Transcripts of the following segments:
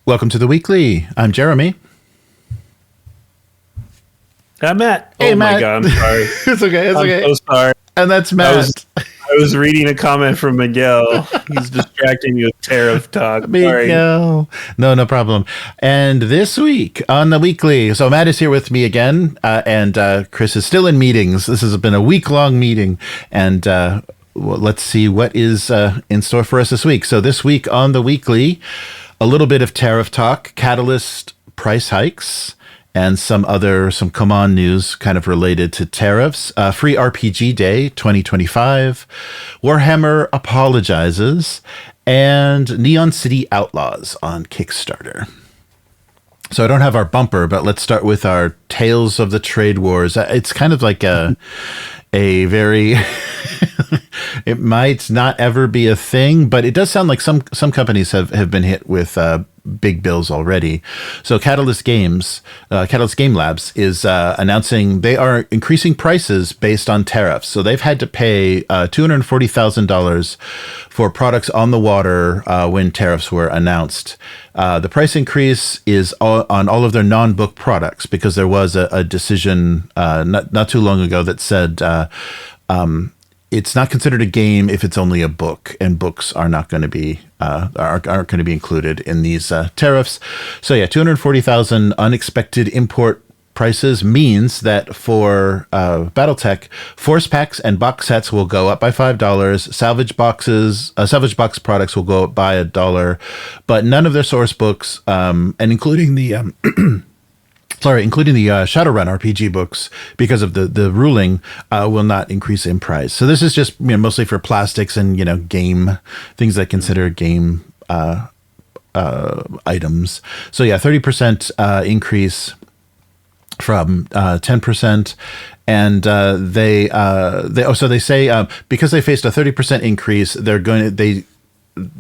Welcome to the weekly. I'm Jeremy. I'm Matt. Hey, Matt. My God, I'm sorry. It's okay. I'm so sorry. And that's Matt. I was reading a comment from Miguel. He's distracting me with tariff talk. Miguel. No problem. And this week on the weekly, so Matt is here with me again, and Chris is still in meetings. This has been a week-long meeting, and let's see what is in store for us this week. So this week on the weekly, a little bit of tariff talk, Catalyst price hikes, and some CMON news kind of related to tariffs. Free RPG Day 2025, Warhammer apologizes, and Neon City Outlaws on Kickstarter. So I don't have our bumper, but let's start with our Tales of the Trade Wars. It's kind of like a very it might not ever be a thing, but it does sound like some companies have been hit with big bills already. So Catalyst Game Labs is announcing they are increasing prices based on tariffs. So they've had to pay $240,000 for products on the water when tariffs were announced. The price increase is on all of their non-book products because there was a decision not too long ago that said it's not considered a game if it's only a book, and books are not going to be aren't going to be included in these tariffs. So yeah, $240,000 unexpected import prices means that for BattleTech, Forcepacks and Box Sets will go up by $5. Salvage Box products will go up by $1, but none of their source books, and including the Shadowrun RPG books, because of the ruling, will not increase in price. So this is just mostly for plastics and game things that consider game items. So yeah, 30% increase from 10%, and they say because they faced a 30% increase,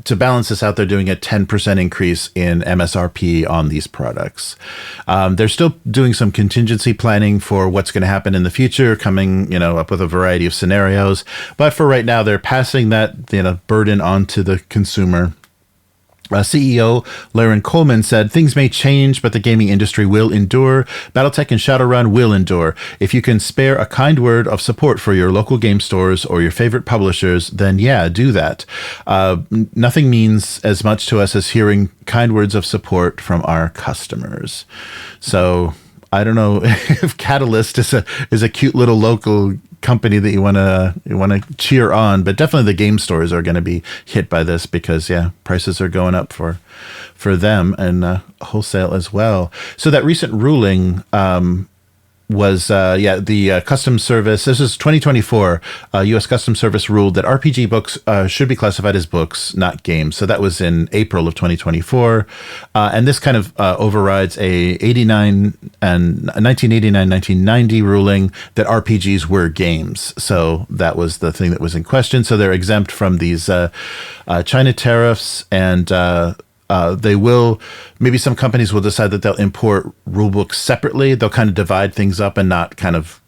to balance this out, they're doing a 10% increase in MSRP on these products. They're still doing some contingency planning for what's going to happen in the future, coming up with a variety of scenarios. But for right now, they're passing that burden on to the consumer. CEO Laren Coleman said, "Things may change, but the gaming industry will endure. BattleTech and Shadowrun will endure. If you can spare a kind word of support for your local game stores or your favorite publishers, then yeah, do that. Nothing means as much to us as hearing kind words of support from our customers." So I don't know if Catalyst is a cute little local company that you want to cheer on, but definitely the game stores are going to be hit by this because prices are going up for them, and wholesale as well. So that recent ruling was the Customs Service. This is 2024. U.S. Customs Service ruled that RPG books should be classified as books, not games. So that was in April of 2024, and this kind of overrides a 1989-1990 ruling that RPGs were games. So that was the thing that was in question. So they're exempt from these China tariffs, and maybe some companies will decide that they'll import rulebooks separately. They'll kind of divide things up and not kind of,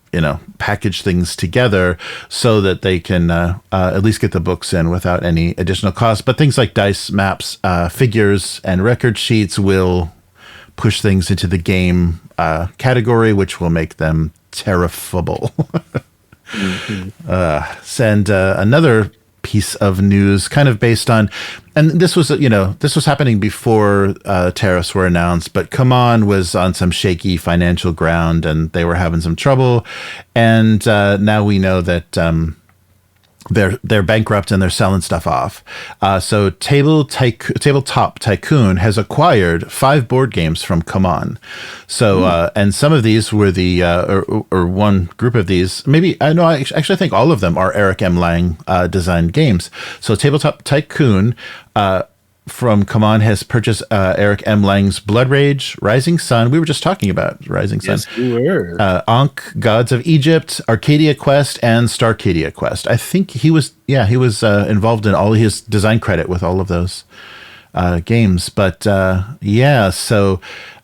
package things together so that they can at least get the books in without any additional cost. But things like dice, maps, figures, and record sheets will push things into the game category, which will make them tariffable. And another piece of news kind of based on, and this was happening before tariffs were announced, but CMON was on some shaky financial ground and they were having some trouble, and now we know that they're bankrupt and they're selling stuff off. So Tabletop Tycoon has acquired 5 board games from CMON. So and some of these were or one group of these, maybe I think all of them are Eric M. Lang designed games. So Tabletop Tycoon from CMON has purchased Eric M. Lang's Blood Rage, Rising Sun. We were just talking about Rising Sun. Yes, we were. ANKH, Gods of Egypt, Arcadia Quest, and Starcadia Quest. I think he was involved in all his design credit with all of those games. But so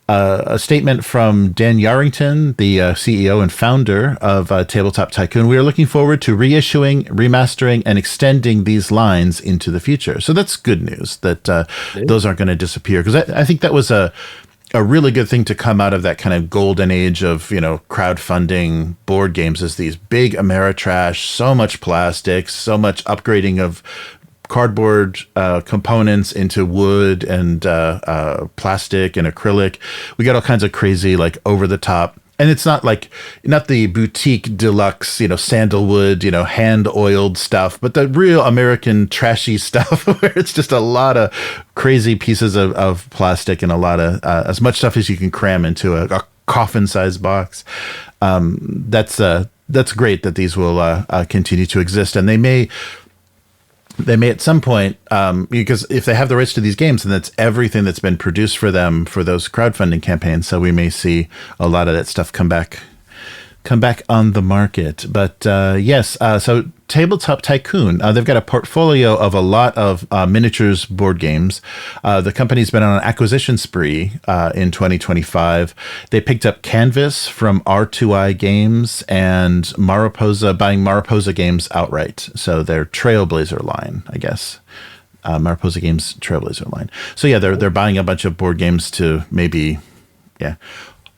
a statement from Dan Yarrington, the CEO and founder of Tabletop Tycoon. We are looking forward to reissuing, remastering, and extending these lines into the future. So that's good news that those aren't going to disappear, because I think that was a really good thing to come out of that kind of golden age of, crowdfunding board games, is these big Ameritrash, so much plastic, so much upgrading of cardboard components into wood and plastic and acrylic. We got all kinds of crazy, like, over the top. And it's not the boutique deluxe, sandalwood, hand oiled stuff, but the real American trashy stuff where it's just a lot of crazy pieces of plastic and a lot of as much stuff as you can cram into a coffin sized box. That's great that these will continue to exist, and they may at some point, because if they have the rights to these games, then that's everything that's been produced for them for those crowdfunding campaigns. So we may see a lot of that stuff come back on the market. But yes, so Tabletop Tycoon, they've got a portfolio of a lot of miniatures board games. The company's been on an acquisition spree in 2025. They picked up Canvas from R2I Games and buying Mariposa Games outright. So their Trailblazer line, I guess. Mariposa Games Trailblazer line. So yeah, they're buying a bunch of board games to maybe,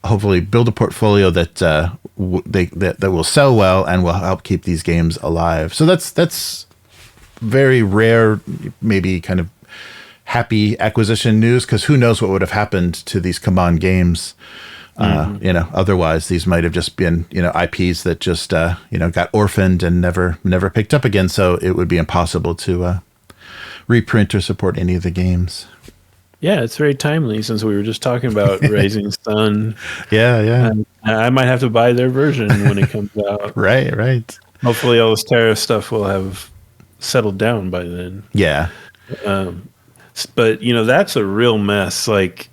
hopefully build a portfolio that that will sell well and will help keep these games alive. So that's very rare, maybe kind of happy acquisition news, because who knows what would have happened to these CMON games. Otherwise these might have just been, IPs that just, got orphaned and never picked up again. So it would be impossible to reprint or support any of the games. Yeah, it's very timely, since we were just talking about Raising Sun. Yeah. I might have to buy their version when it comes out. Right. Hopefully all this tariff stuff will have settled down by then. Yeah. But, that's a real mess. Like,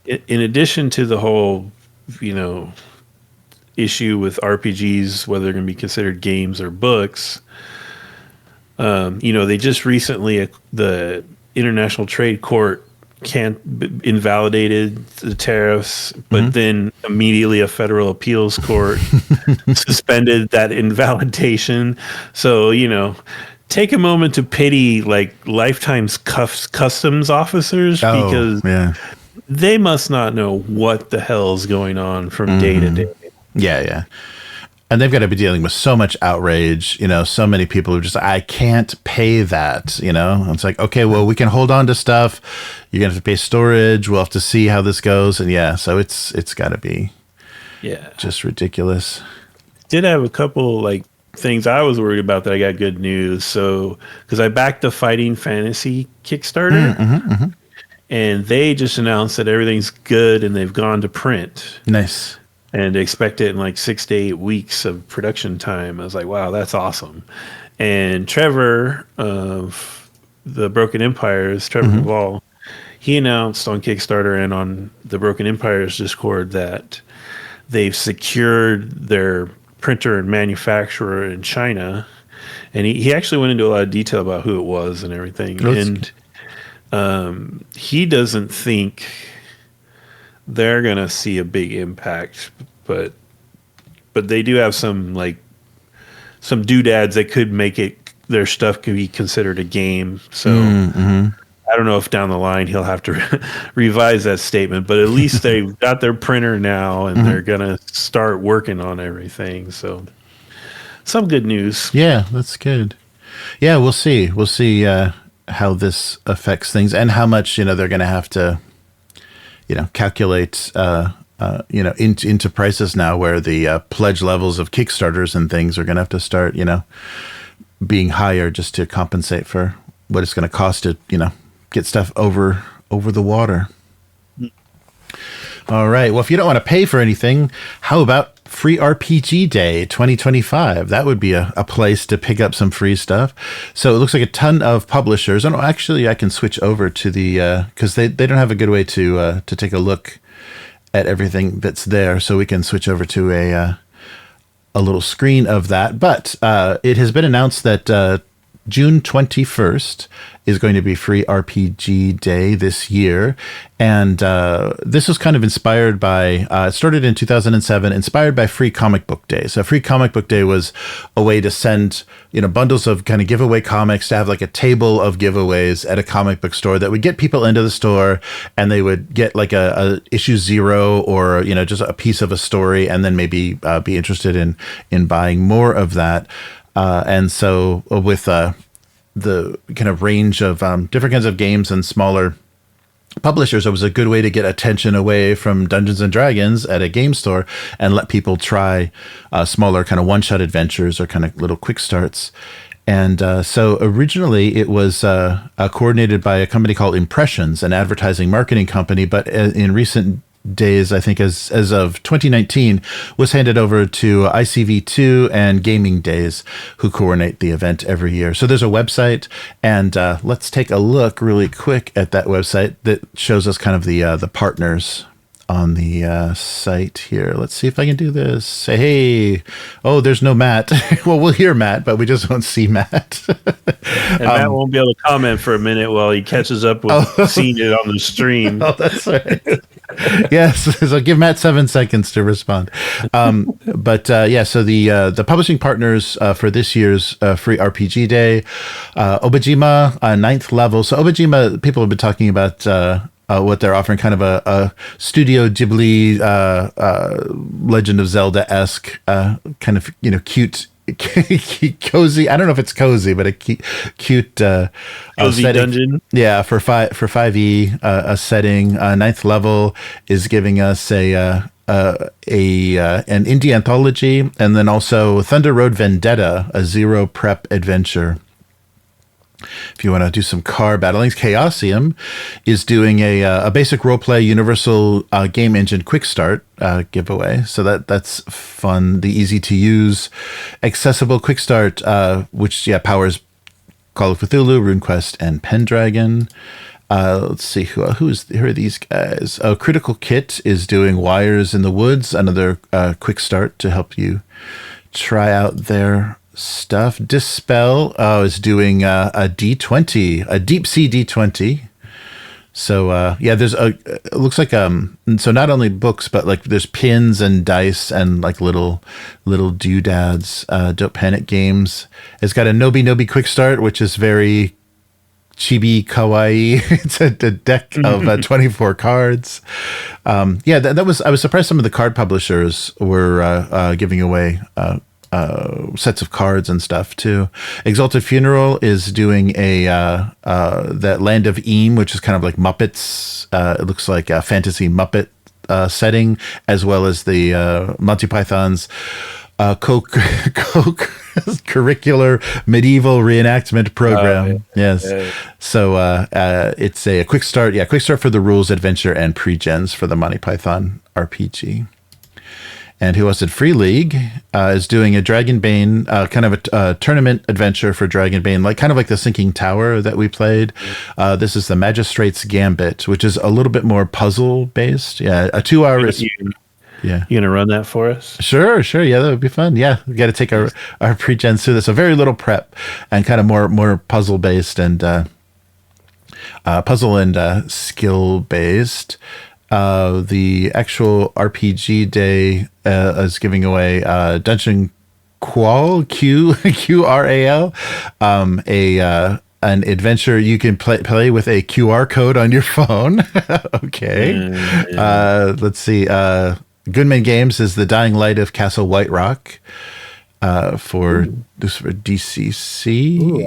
in addition to the whole, issue with RPGs, whether they're going to be considered games or books, they just recently, the International Trade Court invalidated the tariffs, but then immediately a federal appeals court suspended that invalidation. So, take a moment to pity, like, Lifetime's customs officers, because they must not know what the hell's going on from day to day. Yeah. And they've got to be dealing with so much outrage, so many people who just, I can't pay that, It's like, okay, well, we can hold on to stuff. You're going to have to pay storage. We'll have to see how this goes. And so it's got to be just ridiculous. Did have a couple, like, things I was worried about that I got good news. So, because I backed the Fighting Fantasy Kickstarter, and they just announced that everything's good and they've gone to print. Nice. And expect it in like 6 to 8 weeks of production time. I was like, wow, that's awesome. And Trevor of the Broken Empires, Trevor Duvall, he announced on Kickstarter and on the Broken Empires Discord that they've secured their printer and manufacturer in China. And he actually went into a lot of detail about who it was and everything. And he doesn't think they're going to see a big impact, but they do have some doodads that could make their stuff could be considered a game. So I don't know if down the line he'll have to revise that statement, but at least they've got their printer now and they're going to start working on everything. So some good news. Yeah, that's good. Yeah, we'll see. We'll see how this affects things and how much, they're going to have to calculate, into prices now, where the pledge levels of Kickstarters and things are going to have to start, being higher just to compensate for what it's going to cost to, get stuff over the water. All right. Well, if you don't want to pay for anything, how about Free RPG Day 2025? That would be a place to pick up some free stuff. So it looks like a ton of publishers. And actually, I can switch over to the because they don't have a good way to take a look at everything that's there. So we can switch over to a little screen of that. But it has been announced that June 21st is going to be Free RPG Day this year. And this was kind of inspired by, it started in 2007, inspired by Free Comic Book Day. So Free Comic Book Day was a way to send, bundles of kind of giveaway comics, to have like a table of giveaways at a comic book store that would get people into the store, and they would get like a issue 0 or, just a piece of a story, and then maybe be interested in buying more of that. And so with the kind of range of different kinds of games and smaller publishers, it was a good way to get attention away from Dungeons and Dragons at a game store and let people try smaller kind of one-shot adventures or kind of little quick starts. And so originally it was coordinated by a company called Impressions, an advertising marketing company, but in recent days, I think as of 2019, was handed over to ICV2 and Gaming Days, who coordinate the event every year. So there's a website, and let's take a look really quick at that website that shows us kind of the partners on the site here. Let's see if I can do this. Say, hey, oh, there's no Matt. Well, we'll hear Matt, but we just won't see Matt. And Matt won't be able to comment for a minute while he catches up with seeing it on the stream. Oh, that's right. Yes, so give Matt 7 seconds to respond. But so the publishing partners for this year's Free RPG Day, Obajima, 9th level. So Obajima, people have been talking about what they're offering, kind of a Studio Ghibli, Legend of Zelda-esque, kind of, cute, cozy. I don't know if it's cozy, but a cute cozy setting. Dungeon. Yeah, for 5e, a setting. 9th level is giving us an indie anthology, and then also Thunder Road Vendetta, a zero prep adventure. If you want to do some car battling, Chaosium is doing a basic roleplay universal game engine quick start giveaway. So that's fun. The easy to use, accessible quick start, which powers Call of Cthulhu, RuneQuest, and Pendragon. Let's see who are these guys. Critical Kit is doing Wires in the Woods, another quick start to help you try out their stuff. Dispel is doing a D20, a deep sea D20. So there's it looks like so not only books, but like there's pins and dice and like little doodads. Don't Panic Games. It's got a Nobi quick start, which is very chibi kawaii. It's a deck of 24 cards. That was, I was surprised some of the card publishers were giving away sets of cards and stuff too. Exalted Funeral is doing that Land of Eam, which is kind of like Muppets. It looks like a fantasy Muppet setting, as well as the Monty Python's curricular medieval reenactment program. Yes. So it's a quick start. Yeah, quick start for the rules, adventure, and pre-gens for the Monty Python RPG. And who else did Free League is doing a Dragonbane, kind of a tournament adventure for Dragonbane, kind of like the Sinking Tower that we played. This is the Magistrate's Gambit, which is a little bit more puzzle based. Yeah, a 2 hour. You gonna run that for us? Sure. Yeah, that would be fun. Yeah, we got to take our pre-gens through this. So very little prep and kind of more puzzle based and puzzle and skill based. The actual RPG day is giving away Dungeon Qual, QRAL, an adventure you can play with a QR code on your phone. Okay. Let's see. Goodman Games is The Dying Light of Castle White Rock for DCC. Ooh,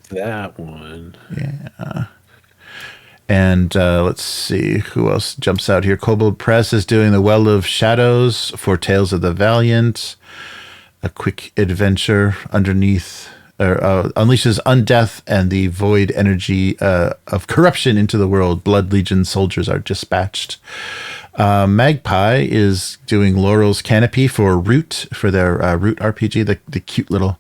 that one. Yeah. And let's see who else jumps out here. Kobold Press is doing The Well of Shadows for Tales of the Valiant, a quick adventure unleashes undeath and the void energy of corruption into the world. Blood Legion soldiers are dispatched. Magpie is doing Laurel's Canopy for Root, for their Root RPG, the cute little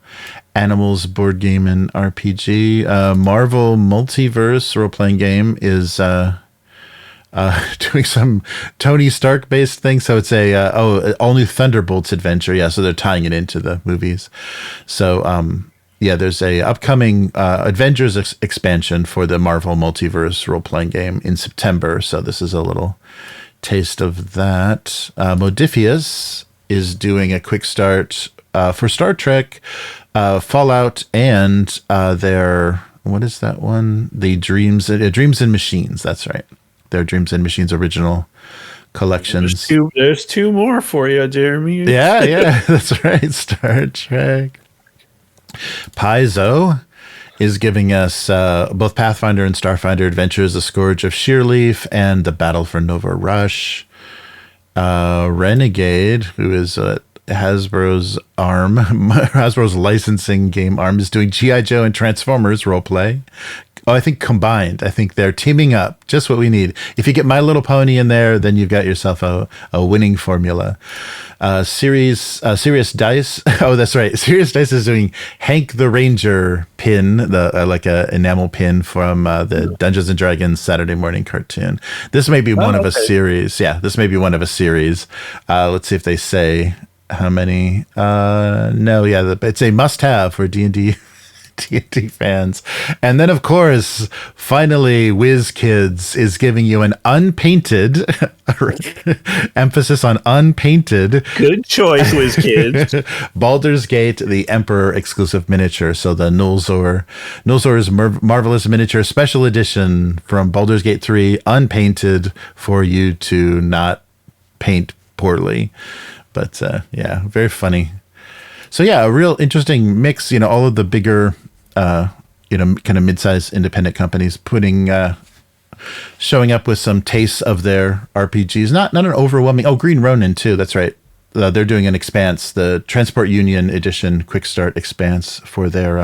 animals board game and RPG. Marvel Multiverse role-playing game is doing some Tony Stark based thing. So it's all new Thunderbolts adventure. Yeah, so they're tying it into the movies. So Yeah, there's a upcoming Avengers expansion for the Marvel Multiverse role-playing game in September. So this is a little taste of that. Modifius is doing a quick start for Star Trek, Fallout, and their, what is that one? The Dreams and Machines. That's right. Their Dreams and Machines original collections. There's two more for you, Jeremy. Yeah, that's right. Star Trek. Paizo is giving us both Pathfinder and Starfinder Adventures, The Scourge of Sheerleaf, and The Battle for Nova Rush. Renegade, who is Hasbro's arm, Hasbro's licensing game arm, is doing G.I. Joe and Transformers roleplay. Oh, I think combined. I think they're teaming up. Just what we need. If you get My Little Pony in there, then you've got yourself a winning formula. Serious Dice. Oh, that's right. Serious Dice is doing Hank the Ranger pin, the like a enamel pin from the Dungeons and Dragons Saturday morning cartoon. This may be one of a series. Yeah, this may be one of a series. Let's see if they say how many. No, yeah, it's a must-have for D&D. D&D fans. And then, of course, finally, WizKids is giving you an unpainted, emphasis on unpainted. Good choice, WizKids. Baldur's Gate, the Emperor exclusive miniature. So the Nulzor's Marvelous Miniature Special Edition from Baldur's Gate 3, unpainted for you to not paint poorly. But yeah, very funny. So yeah, a real interesting mix, all of the bigger, kind of mid-sized independent companies showing up with some tastes of their RPGs. Not an overwhelming. Oh, Green Ronin too. That's right. They're doing an Expanse, the Transport Union Edition Quick Start Expanse for their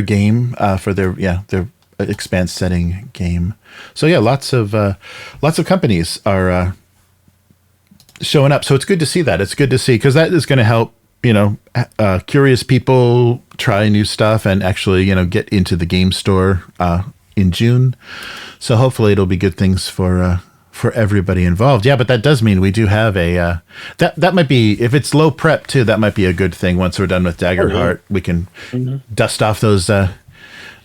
game, for their Expanse setting game. So yeah, lots of companies are showing up. So it's good to see that. It's good to see, because that is going to help, curious people try new stuff and actually, get into the game store in June. So hopefully it'll be good things for everybody involved. Yeah, but that does mean we do have a that might be, if it's low prep too, that might be a good thing. Once we're done with Daggerheart, we can dust off those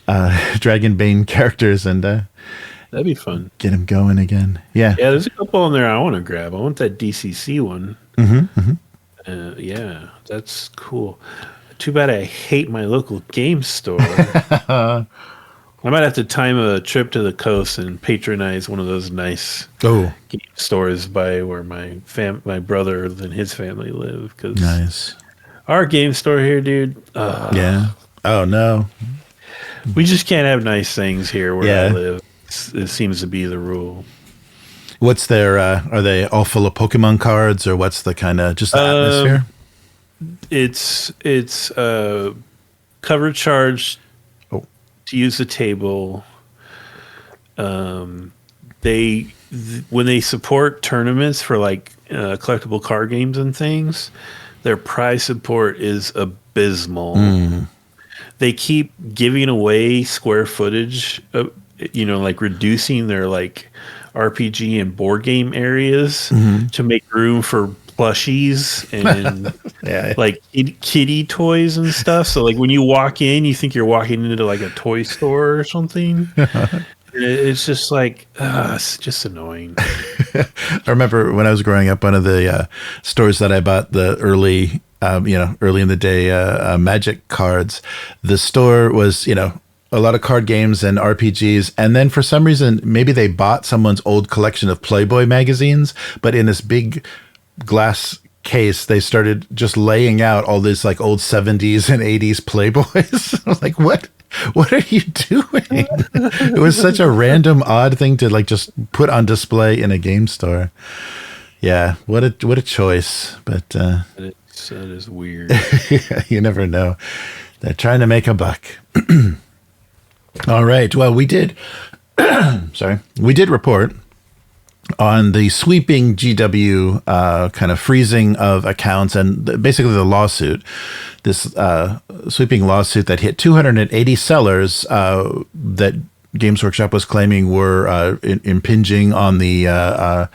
Dragonbane characters and that'd be fun. Get them going again. Yeah. Yeah, there's a couple in there I want to grab. I want that DCC one. Yeah, that's cool. Too bad I hate my local game store. I might have to time a trip to the coast and patronize one of those nice game stores by where my brother and his family live. Cause nice. Our game store here, dude. Yeah. Oh, no. We just can't have nice things here where I live. It seems to be the rule. What's their, are they all full of Pokemon cards, or what's the kind of, just the atmosphere? It's cover charge to use the table. When they support tournaments for like collectible card games and things, their prize support is abysmal. They keep giving away square footage, like reducing their like RPG and board game areas to make room for plushies and like kitty toys and stuff. So like when you walk in, you think you're walking into like a toy store or something. It's just like, it's just annoying. I remember when I was growing up, one of the stores that I bought the early in the day Magic cards, the store was, a lot of card games and RPGs. And then for some reason, maybe they bought someone's old collection of Playboy magazines, but in this big glass case, they started just laying out all this like old 70s and 80s Playboys. I was like, what are you doing? It was such a random, odd thing to like just put on display in a game store. Yeah, what a choice. But that is weird. You never know. They're trying to make a buck. All right. Well, we did report on the sweeping GW kind of freezing of accounts and basically the lawsuit, this sweeping lawsuit that hit 280 sellers that Games Workshop was claiming were impinging on the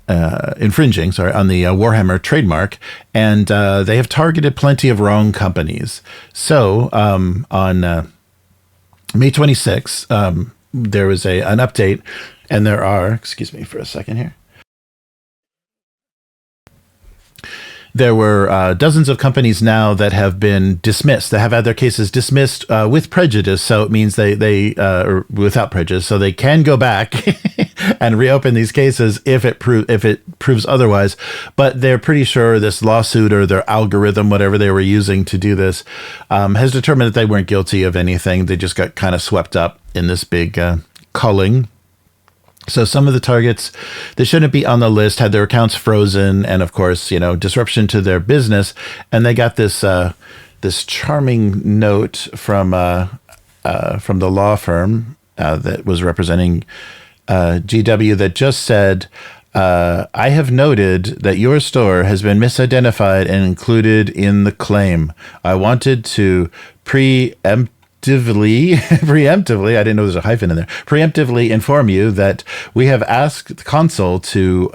infringing, on the Warhammer trademark, and they have targeted plenty of wrong companies. So on May 26th, there was an update, and there are, excuse me for a second here. There were dozens of companies now that have been dismissed. They have had their cases dismissed with prejudice, so it means they or without prejudice, so they can go back and reopen these cases if it proves otherwise. But they're pretty sure this lawsuit or their algorithm, whatever they were using to do this, has determined that they weren't guilty of anything. They just got kind of swept up in this big culling. So some of the targets that shouldn't be on the list had their accounts frozen, and of course, disruption to their business. And they got this this charming note from the law firm that was representing GW that just said, "I have noted that your store has been misidentified and included in the claim. I wanted to preemptively, I didn't know there's a hyphen in there, preemptively inform you that we have asked counsel to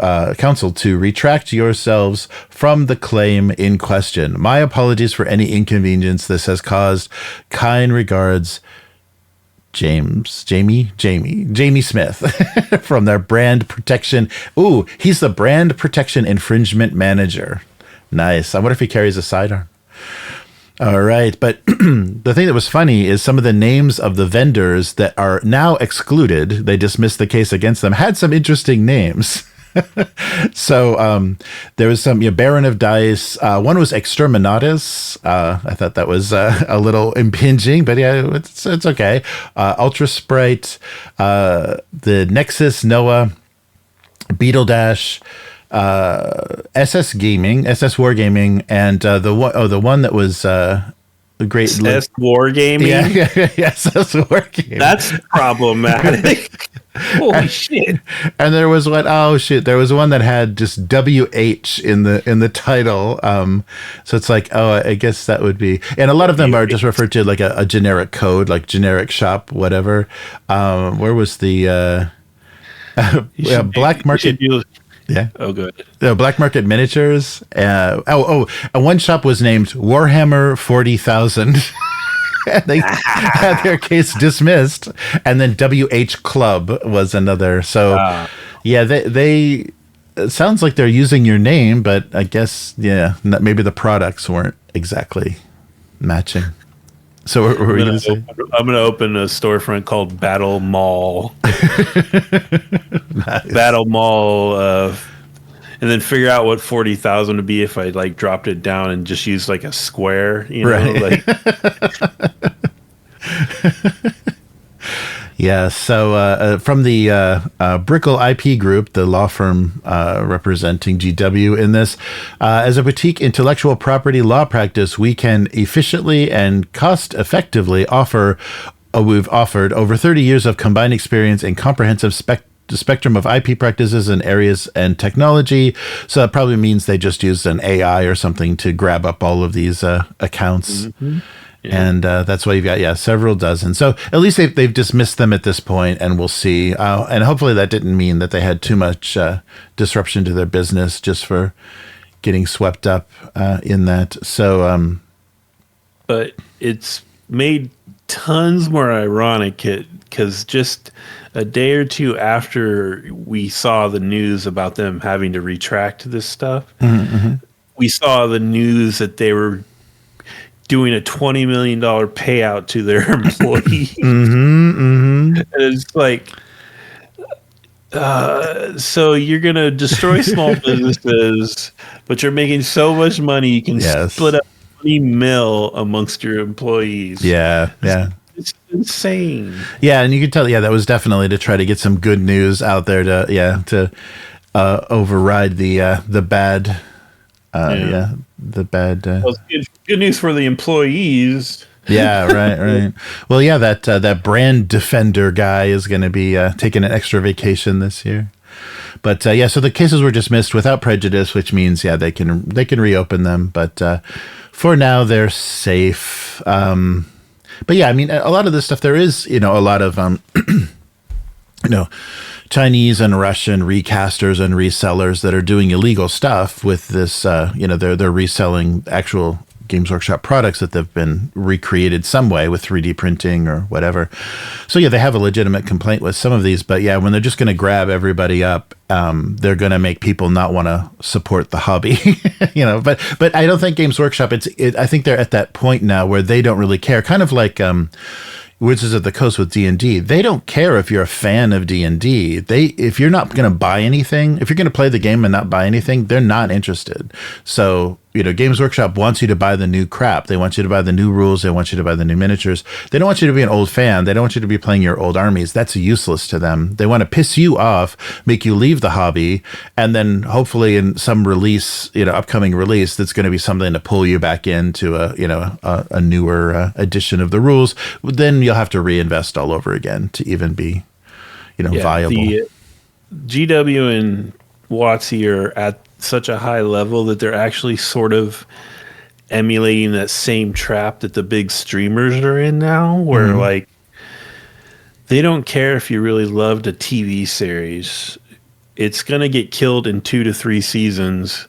retract yourselves from the claim in question. My apologies for any inconvenience this has caused. Kind regards, Jamie Smith from their brand protection." Ooh, he's the brand protection infringement manager. Nice. I wonder if he carries a sidearm. All right. But the thing that was funny is some of the names of the vendors that are now excluded, they dismissed the case against them, had some interesting names. So there was some Baron of Dice. One was Exterminatus. I thought that was a little impinging, but yeah, it's okay. Ultra Sprite, the Nexus Noah, Beetle Dash, SS Wargaming, and the one that was great SS Wargaming. Yeah, SS Wargaming. That's problematic. Holy shit! And there was one, oh shit, there was one that had just WH in the title. So it's like, oh, I guess that would be, and a lot of them are just referred to like a generic code, like generic shop, whatever. Where was the black market? Yeah. Oh, good. The black market miniatures. And one shop was named Warhammer 40,000. And they had their case dismissed. And then WH Club was another. So, yeah, they it sounds like they're using your name, but I guess, yeah, maybe the products weren't exactly matching. So what were you going to say? I'm going to open a storefront called Battle Mall. Nice. Battle Mall, and then figure out what 40,000 would be if I like dropped it down and just used like a square, right. Yeah, so from the Brickle IP Group, the law firm representing GW in this, as a boutique intellectual property law practice, we can efficiently and cost-effectively we've offered over 30 years of combined experience in comprehensive spectrum of IP practices and areas and technology. So that probably means they just used an AI or something to grab up all of these accounts. Mm-hmm. Yeah. And that's why you've got, several dozen. So at least they've dismissed them at this point, and we'll see. And hopefully that didn't mean that they had too much disruption to their business just for getting swept up in that. So, but it's made tons more ironic because just a day or two after we saw the news about them having to retract this stuff, mm-hmm. we saw the news that they were doing a $20 million payout to their employees. Mm-hmm, mm-hmm. And it's like, so you're going to destroy small businesses, but you're making so much money you can split up $20 million amongst your employees. Yeah, yeah. It's insane. Yeah, and you can tell, that was definitely to try to get some good news out there to override the bad. The bad. Well, it's good news for the employees. Yeah, right. Well, that brand defender guy is going to be taking an extra vacation this year. But so the cases were dismissed without prejudice, which means they can reopen them. But for now, they're safe. But a lot of this stuff, there is a lot of you know, Chinese and Russian recasters and resellers that are doing illegal stuff with this. They're reselling actual Games Workshop products that they've been recreated some way with 3D printing or whatever. So yeah, they have a legitimate complaint with some of these, but yeah, when they're just going to grab everybody up, they're going to make people not want to support the hobby, But I don't think Games Workshop. I think they're at that point now where they don't really care. Kind of like Wizards of the Coast with D&D. They don't care if you're a fan of D&D. If you're not going to buy anything, if you're going to play the game and not buy anything, they're not interested. So, Games Workshop wants you to buy the new crap. They want you to buy the new rules. They want you to buy the new miniatures. They don't want you to be an old fan. They don't want you to be playing your old armies. That's useless to them. They want to piss you off, make you leave the hobby, and then hopefully in some release, upcoming release, that's going to be something to pull you back into a newer edition of the rules. Then you'll have to reinvest all over again to even be, viable. The GW and WotC are at such a high level that they're actually sort of emulating that same trap that the big streamers are in now, where like they don't care if you really loved a TV series. It's going to get killed in 2 to 3 seasons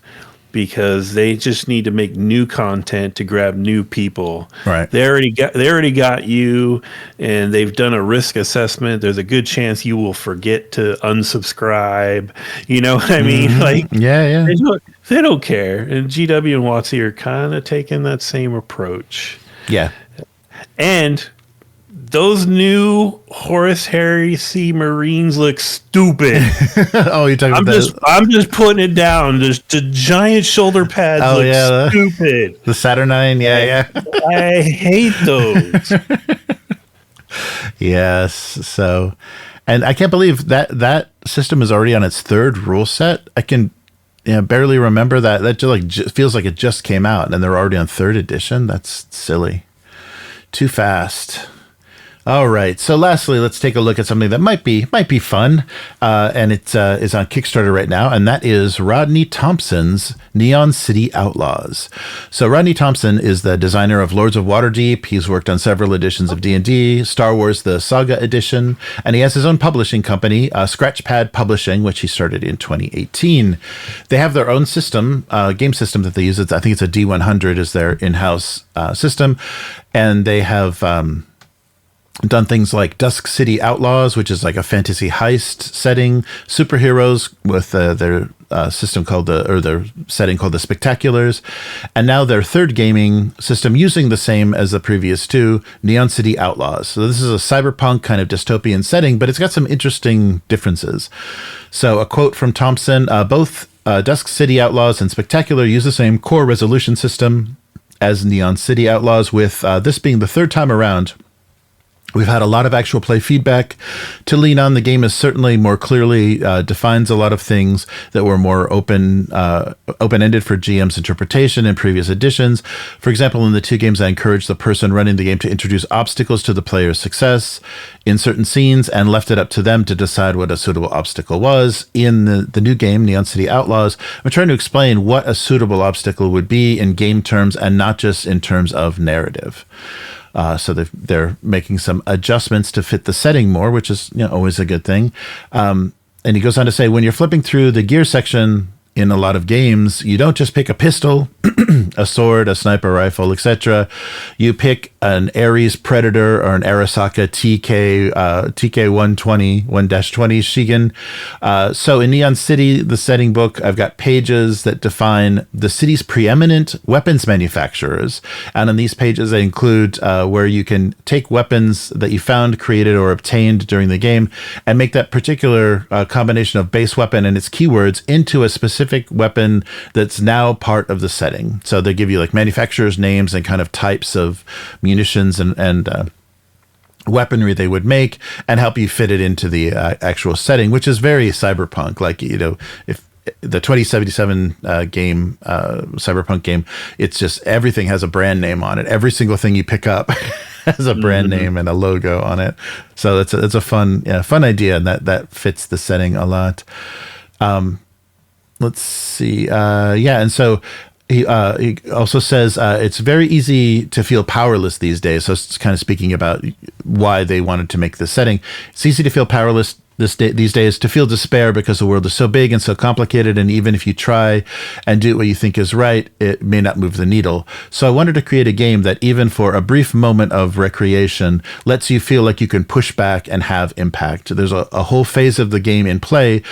because they just need to make new content to grab new people. Right. They already got you, and they've done a risk assessment. There's a good chance you will forget to unsubscribe. You know what I mean? Like, yeah. They don't care. And GW and WotC are kind of taking that same approach. Yeah. And those new Horus Heresy Marines look stupid. Oh, you're talking about I'm just putting it down. Just the giant shoulder pads look stupid. The Saturnine, yeah. I hate those. Yes. So, and I can't believe that system is already on its 3rd rule set. I can barely remember that. That just feels like it just came out, and they're already on 3rd edition. That's silly. Too fast. All right. So lastly, let's take a look at something that might be fun, and it is on Kickstarter right now, and that is Rodney Thompson's Neon City Outlaws. So Rodney Thompson is the designer of Lords of Waterdeep. He's worked on several editions of D&D, Star Wars: The Saga Edition, and he has his own publishing company, Scratchpad Publishing, which he started in 2018. They have their own system, game system that they use. I think it's a D100 is their in-house system, and they have done things like Dusk City Outlaws, which is like a fantasy heist setting, superheroes with their system their setting called the Spectaculars, and now their 3rd gaming system using the same as the previous 2, Neon City Outlaws. So this is a cyberpunk kind of dystopian setting, but it's got some interesting differences. So a quote from Thompson, both Dusk City Outlaws and Spectacular use the same core resolution system as Neon City Outlaws, with this being the 3rd time around. We've had a lot of actual play feedback to lean on. The game is certainly more clearly defines a lot of things that were more open-ended for GM's interpretation in previous editions. For example, in the 2 games, I encouraged the person running the game to introduce obstacles to the player's success in certain scenes and left it up to them to decide what a suitable obstacle was. In the new game, Neon City Outlaws, I'm trying to explain what a suitable obstacle would be in game terms and not just in terms of narrative. So they're making some adjustments to fit the setting more, which is always a good thing. And he goes on to say, when you're flipping through the gear section in a lot of games, you don't just pick a pistol, a sword, a sniper rifle, etc. You pick an Ares Predator or an Arasaka TK 120 Shigan. So in Neon City, the setting book, I've got pages that define the city's preeminent weapons manufacturers. And on these pages, they include where you can take weapons that you found, created, or obtained during the game and make that particular combination of base weapon and its keywords into a specific weapon that's now part of the setting. So they give you like manufacturers' names and kind of types of munitions and weaponry they would make and help you fit it into the actual setting, which is very cyberpunk. Like, if the 2077 game, cyberpunk game, it's just everything has a brand name on it. Every single thing you pick up has a brand name and a logo on it. So it's a fun idea, and that fits the setting a lot. Let's see. And so he also says it's very easy to feel powerless these days. So it's kind of speaking about why they wanted to make this setting. It's easy to feel powerless these days to feel despair because the world is so big and so complicated, and even if you try and do what you think is right, it may not move the needle. So I wanted to create a game that, even for a brief moment of recreation, lets you feel like you can push back and have impact. There's a whole phase of the game in play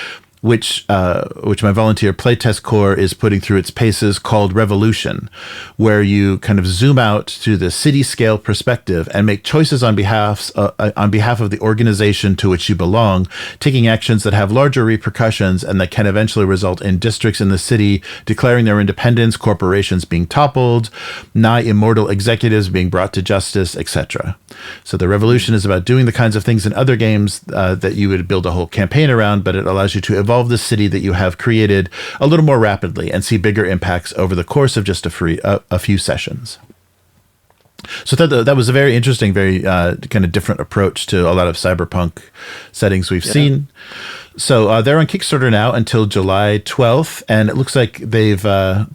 which my volunteer playtest core is putting through its paces, called Revolution, where you kind of zoom out to the city scale perspective and make choices on behalf of the organization to which you belong, taking actions that have larger repercussions and that can eventually result in districts in the city declaring their independence, corporations being toppled, nigh immortal executives being brought to justice, etc. So the Revolution is about doing the kinds of things in other games that you would build a whole campaign around, but it allows you to evolve the city that you have created a little more rapidly and see bigger impacts over the course of just a few sessions. So that was a very interesting, very kind of different approach to a lot of cyberpunk settings we've seen. So they're on Kickstarter now until July 12th, and it looks like they're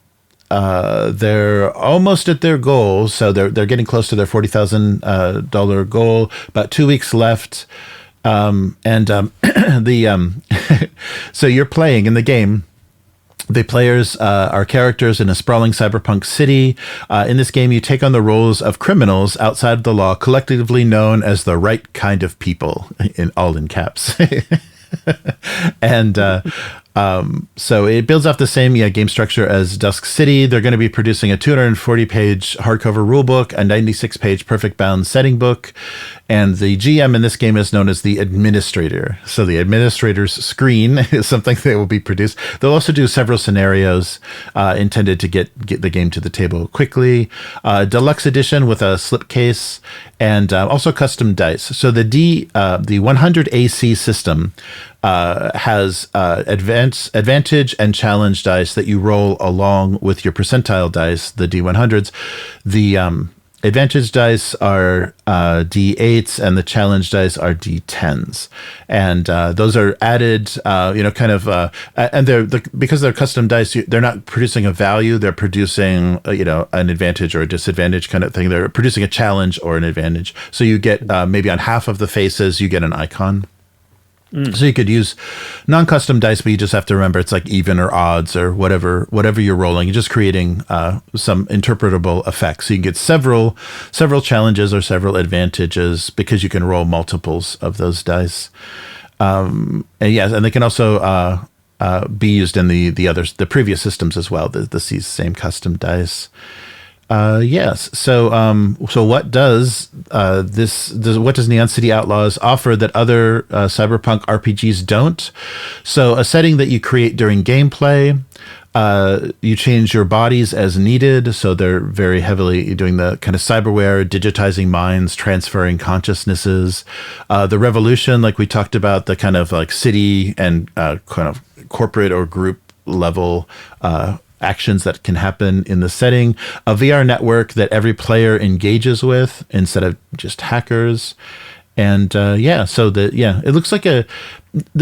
almost at their goal. So they're getting close to their $40,000 goal. About 2 weeks left. So you're playing in the game. The players are characters in a sprawling cyberpunk city. In this game, you take on the roles of criminals outside the law, collectively known as the right kind of people, all in caps. And so it builds off the same game structure as Dusk City. They're going to be producing a 240-page hardcover rulebook, a 96-page perfect bound setting book, and the GM in this game is known as the administrator. So the administrator's screen is something that will be produced. They'll also do several scenarios intended to get the game to the table quickly. Deluxe edition with a slipcase and also custom dice. So the 100 AC system has advantage and challenge dice that you roll along with your percentile dice, the D100s. The advantage dice are D8s and the challenge dice are D10s. And those are added, and because they're custom dice, they're not producing a value. They're producing, an advantage or a disadvantage kind of thing. They're producing a challenge or an advantage. So you get maybe on half of the faces, you get an icon. So you could use non-custom dice, but you just have to remember it's like even or odds or whatever you're rolling. You're just creating some interpretable effects. So you can get several challenges or several advantages because you can roll multiples of those dice. And they can also be used in the previous systems as well. The same custom dice. Yes. So what does what does Neon City Outlaws offer that other cyberpunk RPGs don't? So a setting that you create during gameplay. You change your bodies as needed. So they're very heavily doing the kind of cyberware, digitizing minds, transferring consciousnesses. The Revolution, like we talked about, the kind of like city and kind of corporate or group level actions that can happen in the setting, a VR network that every player engages with instead of just hackers. And it looks like the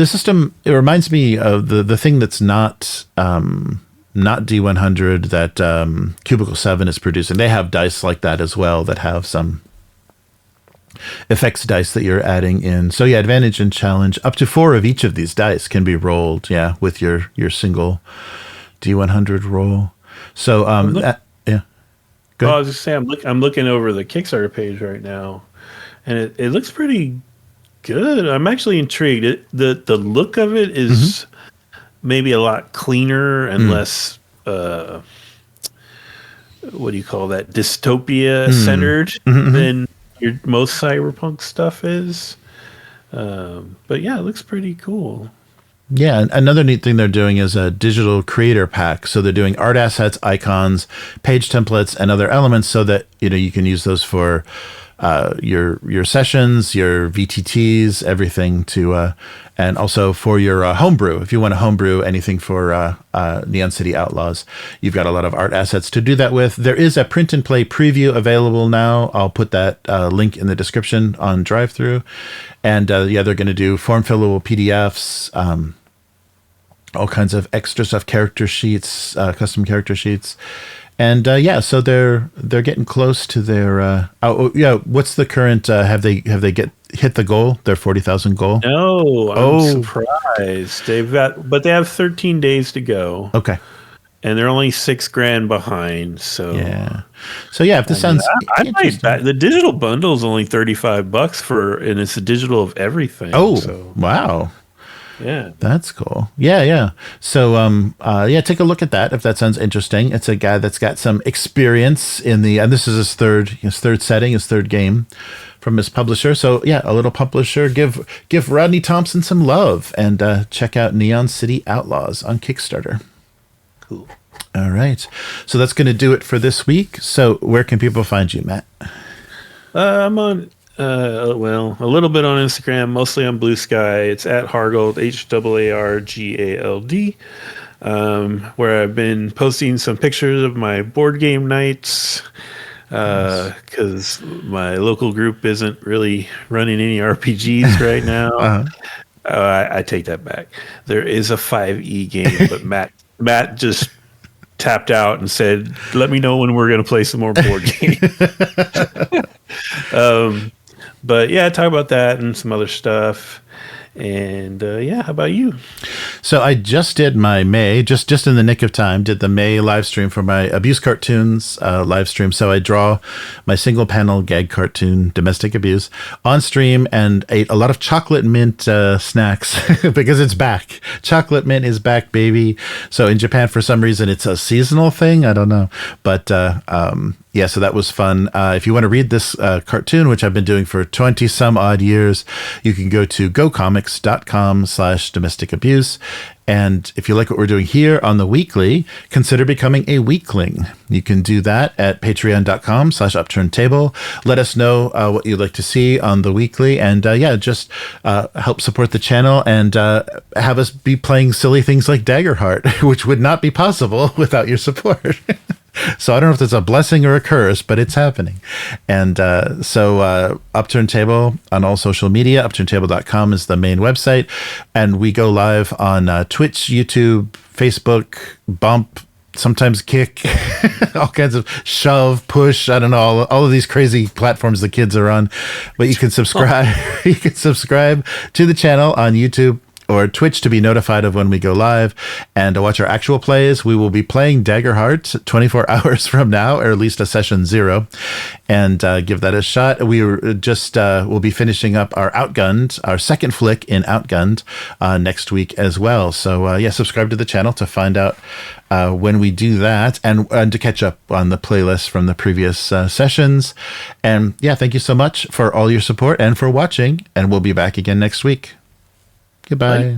system. It reminds me of the thing that's not D100 that Cubicle 7 is producing. They have dice like that as well that have some effects dice that you're adding in. So advantage and challenge, up to 4 of each of these dice can be rolled with your single D100 roll. So I was just saying, I'm looking over the Kickstarter page right now, and it looks pretty good. I'm actually intrigued. The look of it is maybe a lot cleaner and less what do you call that, dystopia centered than your most cyberpunk stuff is. But it looks pretty cool. Yeah, another neat thing they're doing is a digital creator pack. So they're doing art assets, icons, page templates, and other elements so that you can use those for your sessions, your VTTs, everything and also for your homebrew. If you want to homebrew anything for Neon City Outlaws, you've got a lot of art assets to do that with. There is a print and play preview available now. I'll put that link in the description on drive-through. And they're going to do form fillable PDFs, all kinds of extra stuff, character sheets, custom character sheets. And so they're getting close to their. What's the current? Have they hit the goal? Their 40,000 goal? No, I'm surprised. But they have 13 days to go. Okay. And they're only $6,000 behind. So if this sounds interesting. The digital bundle is only $35 and it's a digital of everything. Oh, wow. Yeah, that's cool. Yeah. So, take a look at that if that sounds interesting. It's a guy that's got some experience and this is his third setting, his third game from his publisher. So, a little publisher. Give Rodney Thompson some love and check out Neon City Outlaws on Kickstarter. Cool. All right. So that's going to do it for this week. So, where can people find you, Matt? I'm on. A little bit on Instagram, mostly on Blue Sky. It's at Hargold, HAARGALD, where I've been posting some pictures of my board game nights because my local group isn't really running any RPGs right now. I take that back. There is a 5e game, but Matt just tapped out and said, "Let me know when we're going to play some more board games." But talk about that and some other stuff. And how about you? So I just did my May, just in the nick of time, did the May live stream for my Abuse Cartoons live stream. So I draw my single panel gag cartoon, Domestic Abuse, on stream and ate a lot of chocolate mint snacks because it's back. Chocolate mint is back, baby. So in Japan, for some reason, it's a seasonal thing. I don't know. But so that was fun. If you want to read this cartoon, which I've been doing for 20 some odd years, you can go to gocomics.com/domestic abuse. And if you like what we're doing here on the weekly, consider becoming a weekling. You can do that at patreon.com/upturntable. Let us know what you'd like to see on the weekly and just help support the channel and have us be playing silly things like Daggerheart, which would not be possible without your support. So I don't know if it's a blessing or a curse, but it's happening. And Upturn Table on all social media, upturntable.com is the main website. And we go live on Twitch, YouTube, Facebook, Bump, sometimes Kick, all kinds of Shove, Push, I don't know, all of these crazy platforms the kids are on. But you can subscribe. You can subscribe to the channel on YouTube or Twitch to be notified of when we go live and to watch our actual plays. We will be playing Daggerheart 24 hours from now, or at least a session 0, and give that a shot. We will be finishing up our Outgunned, our second flick in Outgunned next week as well. So subscribe to the channel to find out when we do that and to catch up on the playlist from the previous sessions. And thank you so much for all your support and for watching, and we'll be back again next week. Goodbye. Bye.